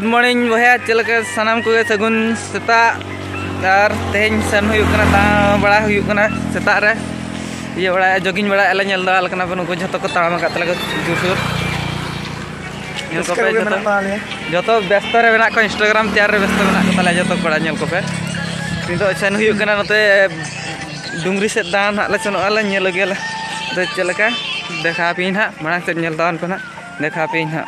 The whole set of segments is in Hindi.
गुड मॉर्निंग बहया चलके सानाम को सगुन सेता और तेज सन होना ताम बड़ा होना सेता रे ये बड़ा जगिंग बड़ा एला नेल दाल कना पे नुको जतो को ताम का तले जुसुर नेल को पे जतो व्यस्त रे बना को इंस्टाग्राम तैयार रे व्यस्त बना को तले जतो बड़ा नेल को पे नितो सन होना नते डुंगरी से दान हाले सनोला नेल गेला तो चलका देखा पिन हा मांग से नेल दान को ना देखा पिन हा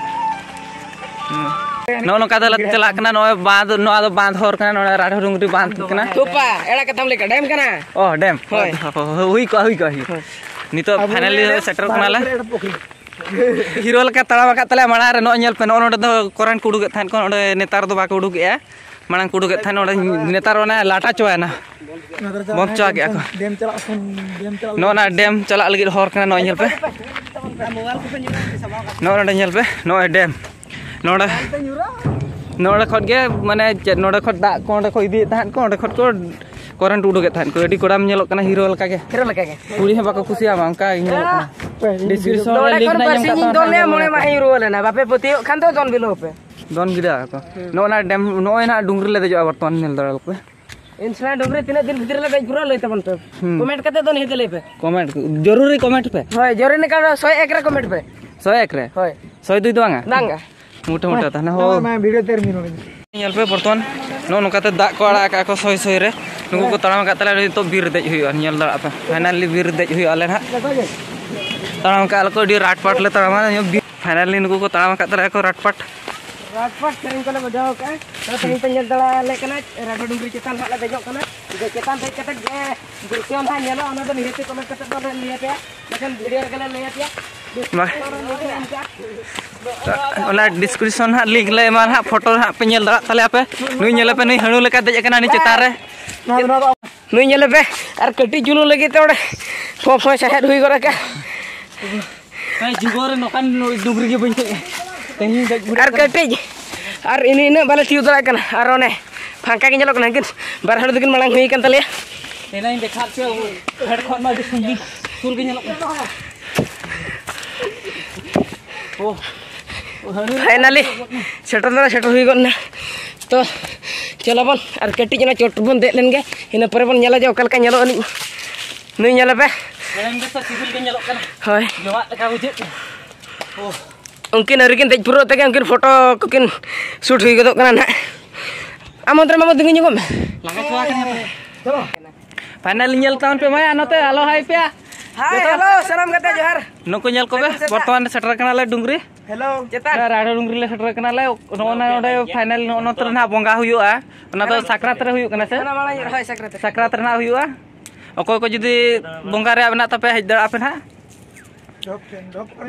नो नो कादल चला कना नो बांध नो आदो बांध होर कना नो राठो डुंगरी बांध कना तोपा एड़ा कथम लेका डैम कना ओ डैम हुई को नितो फाइनली सेटल कनाला हीरो लका तड़ा बका तले माना रे नो नेल पे नो दो करंट को उडुगे थान को नेतार दो बाको उडुगे मांग को उडुगे थान नेतार ओना लाटा चोयना बम चो गया को नो ना डैम चला लगी होर कना नो नेल पे नो नेल पे नो डैम नोड़ा नोड़ा खट के माने नोड़ा खट दा कोंडे को इदी तहन कोंडे खट को करंट उडुगे तहन को एडी कोडाम नेलो कना हीरो लका के पूरी हे बाको खुशिया मांका नेलो कना डिस्क्रिप्शन रे लिंक ना जम का दोने मोने मा हीरो लेना बापे पतियो खान तो दोन बिलो पे दोन गिदा को नोना डैम नोय ना डुंगरी ले देजो बर्तमान नेल दरल पे इंस्टा डुंगरी तीन दिन भीतर ले पूरा ले तबन पे कमेंट करते तो नहीं देले पे कमेंट जरूरी कमेंट पे होय जरूरी ने का 101 रे कमेंट पे 101 रे होय 102 दो दांगा मोटा मोटा था ना हो मैं वीडियो तेर मिनो नेल पे बर्तमान नो नोकाते दा को आड़ा का को सोय सोय रे नुको को तड़ाम का तले तो बीर देज हुई नेल दा पे फाइनली बीर देज हुई आले ना तड़ाम का को डी राटपाट ले तड़ाम फाइनली नुको को तड़ाम का तले को राटपाट ट्रेन को ले बजाओ का तो कहीं पे नेल दड़ा ले कना राडो डुंगरी चेतान हाले देजो कना जे चेतान से कते गुरसियोन हा नेलो ओना तो निहेते कमेंट करते तो लिया पे लेकिन वीडियो के लिया पे ओला डिस्क्रिप्शन हा लिंक ले मान हा फोटो हा पे नेल दड़ा तले आपे नुई नेले पे नुई हणु लेका देज कना नि चेतान रे नुई नेले पे और कटी जुलू लगे तो फोफो शहर हुई गरा का जुगोर नोकान डुंगरी के बइन और कटी और इन बाले तिउ दड़ा कना और ओने फांका के नेलो कना किन बार हड़ दिकिन मांग हुई कन तले एनाइन देखा पे हेड खन मा दिसुंगी सुल के नेलो ओ फाइनली सेटल हुई गना तो चलो बन और कटी जना चोट बन दे लेन गे इन पर बन नेला जो कलका नेलो अनी नुई नेला पे एनाइन के सिविल के नेलो कना होय जवा का बुझे ओ उनकिन अरिकिन तेज पुरो तक उनकिन फोटो कुकिन शूट हुई गदो कना ना आमंत्रण मामा दिंग निगम लगा चवा चलो फाइनली नेल टाउन पे माया नते हेलो हाय पे हाय हेलो सलाम करते जोहार नको नेल को बे वर्तमान सेटर कना ले डुंगरी हेलो चेतान राडो डुंगरी ले सेटर कना ले नोना ओडे फाइनल नो तर ना बोंगा हुयुआ ओना तो साकरात रे हुयु कना से ना माला होय साकरात रे ना हुयुआ अकोय को जदी बोंगा रे बना तपे हेज दड़ा पे ना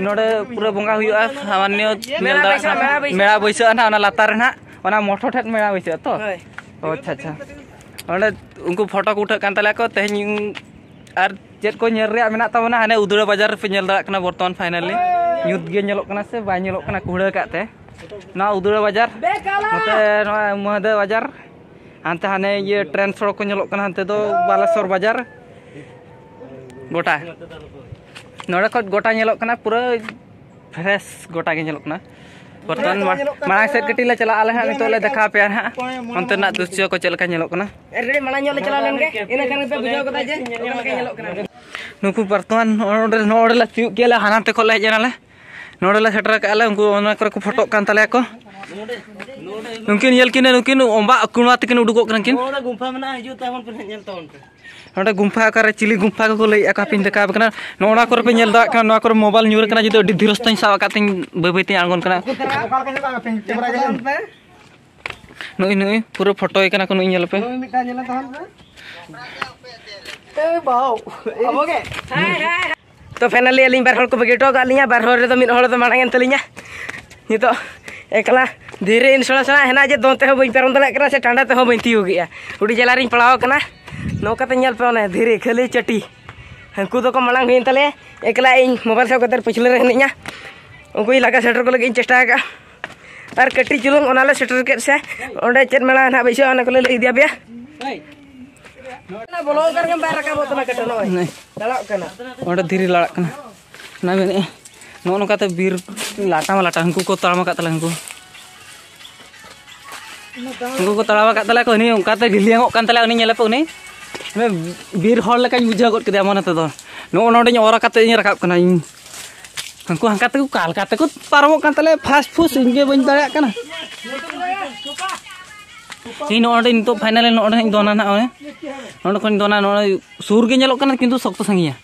नोडे पूरा बोंगा हुयुआ सामान्य मेला बैसा ना ओना लातार ना ओना मोठो ठेट मेला बैसा तो अच्छा अच्छा ओडे उनको फोटो को उठा कान तले को तेहनी और चेत को नेल रे मेना तबना हाने उदुड़ा बाजार पे नेल दा कना बर्तमान फाइनली न्यूट गे नेलो कना से बाय नेलो कना कुहड़ा काते ना उदुड़ा बाजार नते महदे बाजार अंते हाने ये ट्रेन सड़क को नेलो कना अंते दो बालेश्वर बाजार गोटा नोडे खत गोटा नेलो कना पूरा फ्रेश गोटा गे नेलो कना बर्तमान मांग से कटी ले चला आले हा नितो ले देखा पे हा अंते ना दृश्य को चलका नेलो कना रेडी माला नेल चला लेन गे इन खान पे बुझाओ कदा जे का नेलो कना नुकु बर्तमान नोडे ला तिउ केला हानाते को ले जनाले नोडे ला सेटर का आले उनको ओना कर को फोटो कान तले को उनकिन नेल किने उनकिन ओंबा कुणवा तकिन उडुको कन किन ओडा गुंफा मना हिजु तावन पे नेल तावन पे नोडे गुंफा करे चिली गुंफा को ले का पिन देखा कना नोना कर पे नेल दा कना नोना कर मोबाइल न्यूर कना जदि धीरस्तन सावा कातिन बेबेती आंगन कना नुई नुई पूरा फोटो कना को नुई नेल पे मिटा नेला तावन पे ए बाव अबोगे तो फाइनली अलिं बार हड़ को बगेटो का लिया बार हड़ रे तो मिन हड़ तो मांगन तलिया नितो एकला धीरे इंसला सना हेना जे दोनते हो बई परम दला करा से टांडा ते हो बई तियो गया उडी जलारिन पड़ाव कना नौका ते नेल पे ओने धीरे खाली चटी हंकु तो को मांग हिन तले एकला इन मोबाइल से कतर पिछले रे निया उनको ही लगा सेटर को लगे चेष्टा का और कटी चुलुंग ओनाले सेटर के से ओंडे चेत मेला ना बैसे ओना को ले इदिया बे ना बोलो करके बाहर रखा बोतना कटनो नहीं लड़ा कना ओंडे धीरे लड़ा कना ना मेने नो नोकाते बीर लाटा मा लाटा हंकु को ताळमा का तला हंकु Uनको को तड़ावा kat tala ko ini ungkate giliangok kan tala uni nyelepe uni. Bir hol lekañ bujha got kede amana to. No node nya ora kate nya rakap kana ing. Angku hangkate ku kal kate ku parmok kan tala fast food inge bañ daya kana. Ini node into final node ing dona na one. Node kon dona node sur ge nyelok kana kintu sokto sangiya.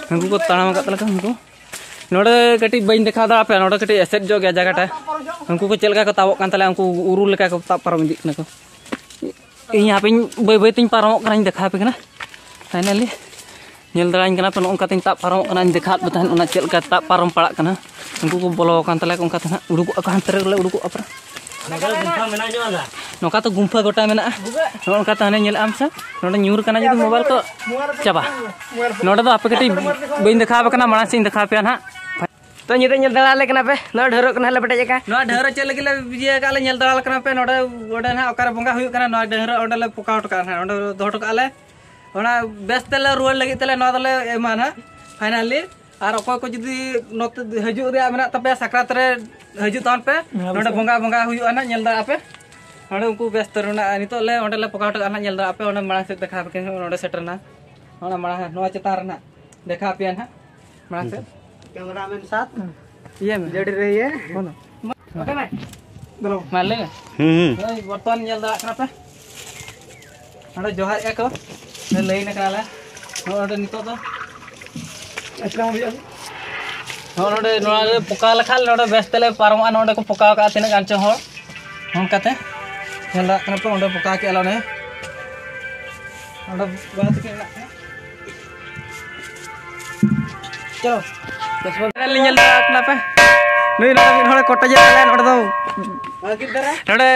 Angku ko tड़ावा kat tala ka angku. नोड़े कटी बन देखा दा पे नोड़े कटी एसेट जो गया जगह उनको को चलका को तावक कान तले उनको उरु लेका को ताप पारम इदी कना को यहाँ पे बय बय तिन पारमक कना देखा पे कना फाइनली नेल दराइन कना पे नोंका तिन ताप पारमक कना देखा बतन उना चलका ताप पारम पड़ा कना उनको को बोलो कान तले उनका तना उडुक को हंतरे ले उडुक अपरा नोका तो गुंफा गोटा मेना नोका तने नेल आम सा नोड़े न्यूर कना जदि मोबाइल को चाबा नोड़े दो आपे कटी बइन देखा पे कना माना सिन देखा पे ना तो nyete nyel dalale kena pe no dhero kena le pete jaka no dhero chele gile biye kale nyel dalal kena pe node ode na okar bonga huyuk kana no dhero ode le poka out kana ode dohto kale ona best tele rual lagi tele no tele emana finally ar okoy ko judi not haju re amena tape sakrat re haju ton pe node bonga bonga huyuk ana nyel da ape node unku best runa nito le ode le poka out kana nyel da ape ode marang se dekha pe node setter na ona marang no chetar na dekha pe na marang se cameraman साथ ये में जड़ रही है बोलो ओके मैं बोलो मान ले ओए बर्तन nyel da kana pe ande johar ek ko le lei na kala ande nito to अस्सलाम वालेकुम ande node poka lakhal node bestele paroma node ko poka ka tine gancho hor hon kate nyel da kana pe ande poka ke alone ande baat ke na चलो nyel da kana pe nui node min hore kota je ale node do node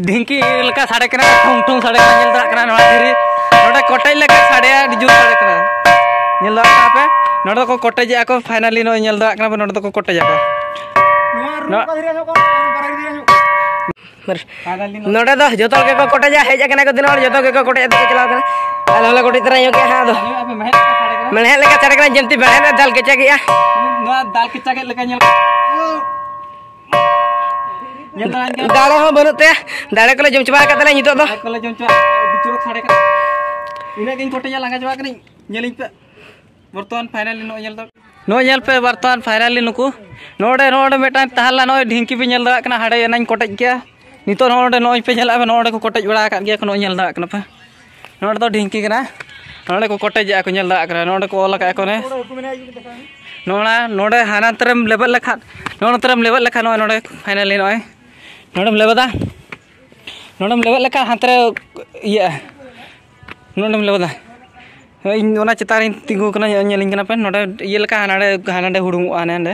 ढिंकी लका साड़े कना ठुंग ठुंग साड़े कना nyel da kana node diri node kotai leka साड़े dijur साड़े कना nyel da kana pe node ko kotai je ako finally no nyel da kana pe node ko kotai ako नोडे दो जतो के को कोटे जा हेज कना को दिन और जतो के को कोटे दे चलाव कना आले वाला कोटे तरह यो के हा दो मेहनत लेका चढ़ कना जंती मेहनत दाल के चगिया ना दाल के चगे लेका nyel दाले हो बनते दाले को जम चबा का तले नितो दो को जम चबा बिचुर साड़े कना इना गिन कोटे जा लंगा चबा कनी nyelin पे वर्तमान फाइनली नो nyel नो nyel पे वर्तमान फाइनली नुकु नोडे नोडे मेटा तहला नो ढिंकी पे nyel दा कना हाडे एनाñ कोटे गया नितो नोडे नो पे nyel आबे नोडे को कोटे बड़ा का गया को nyel दा कना पे नोडे तो ढिंकी कना नोडे को कोटे जा को nyel दा कना नोडे को ओला का को ने नोना नोडे हानांतरम लेवल लखा नोनतरम लेवल लखा नोडे फाइनली नोडम लेवदा नोडम लेवल लखा हांतरे ये नोडम लेवदा इन ओना चितारिन तिंगु कना nyelin kana pe नोडे ये लका हानाडे हुडुंग आने अंडे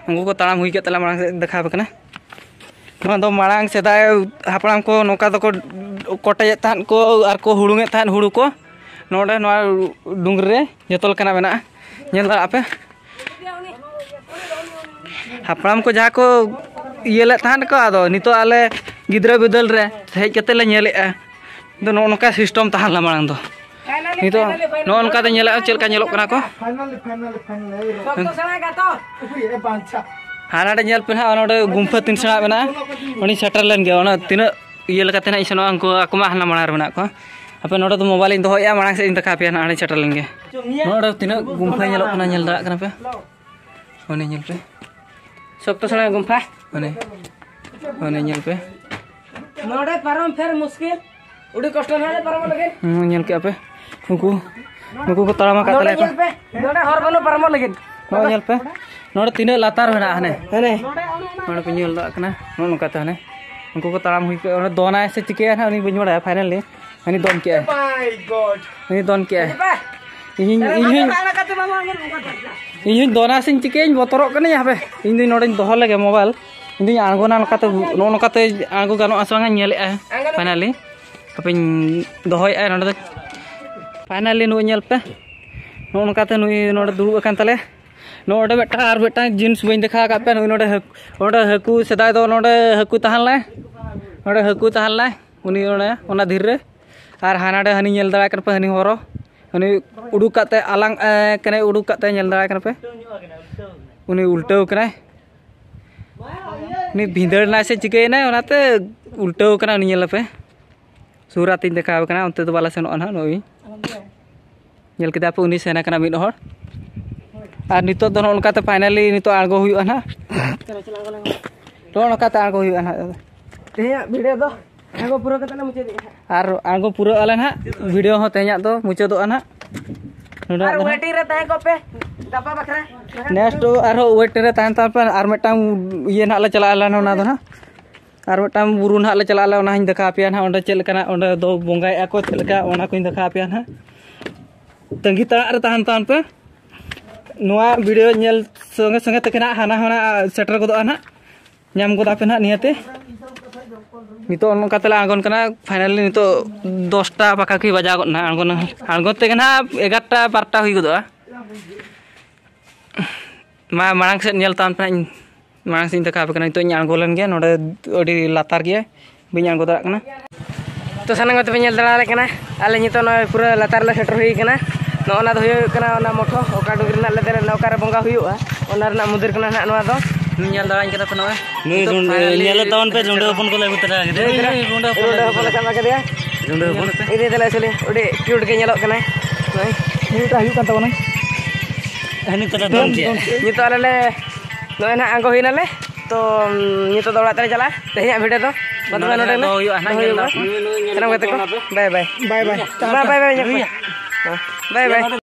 उनको को ताम हुई के तला मांग देखा बकना नो दो मांग सेदा हापड़ाम को नोका दो को कोटे तान को आर को हुडुंगे तान हुडु को नोडे नो डुंगर रे जतल कना मेना nyel दा आपे हापड़ाम को जहाँ को ये ले तान को आदो नितो आले गिद्रा बिदल रे हेज कते ले nyele दो नोका सिस्टम तान ला मांग दो नितो नो उनका तो nyele चलका nyelok कना को हानाडे nyel पे हा नोडे गुंफा तीन सणा बना उनी सेटल लेन गया ओना तिना ये लका तेना इसनो अंको अकमा हना मानार बना को अपे नोडे तो मोबाइल इन दोया मांग से इन देखा पे हानाडे सेटल लेन गे नोडे तिना गुंफा nyelok कना nyel दा कना पे ओने nyel पे सब तो सणा गुंफा ओने nyel पे नोडे परम फेर मुश्किल उडी कष्ट नाले परम लगे nyel के पे उनको को तड़ामा का तले को नोडे हर बनो परम लगे नो nyel पे नोडे तिना लातार मेना हने नोडे पे nyel दा कना नो का हने उनको को तड़ाम हुई के दोना से चिके ना उनी बन बड़ा फाइनली हनी दोन के माय गॉड हनी दोन के इन दोना से चिके बतरो कने यहाँ पे इन दिन नोडे दोह लगे मोबाइल इन दिन आंगोना नकाते नो नकाते आंगो गानो आसवांगा nyel फाइनली अपे दोहय नोडे फाइनली नु nyel पे नो नकाते नुई नोडे दुरु अकान तले नोडे बेटा जींस बन देखा का पे नोडे हकू सेदाय दो नोडे हकू तहला नोडे हकू तहला उनी ओना धीर रे आर हानाडे हनी nyel दाड़ा कर पे हनी हरो हनी उडुक काते आलांग कने उडुक काते nyel दाड़ा कर पे उनी उल्टाव कने नी भिंदर ना से चिकेना ओनाते उल्टो कना नी नेल पे सूरा तीन देखा कना उनते तो बाला सेनो ना नोई नेल केदा पे उनी सेना कना मिद हर आर नितो दो ओनकाते फाइनली नितो आगो हुयुआ ना तो ओनकाते आगो हुयुआ ना तेया वीडियो दो आगो पूरा कतला मुचे दी आर आगो पूरा आले ना वीडियो हो तेया दो मुचे दो ना आर वेटिंग रे ताहे को पे गपा बखरा नेक्स्ट आरो वेट रे तान तान पर आर मेटांग ये ना ले चला आला ना दो ना आर मेटांग बुरु ना ले चला आला ओना हिं देखा पिया ना ओंडे चेल कना ओंडे दो बोंगाय आको चेलका ओना को देखा पिया ना तंगी ता रे तान तान पे नोआ वीडियो नेल संगे संगे तकना हाना हाना सेटर गोदो ना ᱧᱟᱢ गोदा पे ना नियते नितो ओनका तला आंगन कना फाइनली नितो 10टा पाका की बजा गना आंगन आंगन ते कना 11टा 12टा हुई गोदो मा मांग से नेल तान पे मांग से तका पे कना नितो आंगोलन गया नोडे ओडी लातार गया बिन आंगो दरा कना तो सनंग तो नेल दरा ले कना आले नितो न पूरा लातार ले सेटर हुई कना नोना दो हुई कना ओना मोठो ओका डुगरी ना ले दे नौका रे बंगा हुईआ ओना रे ना मुदिर कना ना नोआ दो नेल दराñ कदा पे नोए नेल तावन पे झुंडे अपन को लेगु तरा गे झुंडे अपन sama ke dia झुंडे अपन पे ini tela sele ode cute ge nyelok kana noi ini ta hiu kan tawana Honey तरा दम के ni to ale le noi na anggo hina le to ni to dola tele jala tehnya video to bantu node le huyu anak senang kata ko bye bye bye bye bye bye bye bye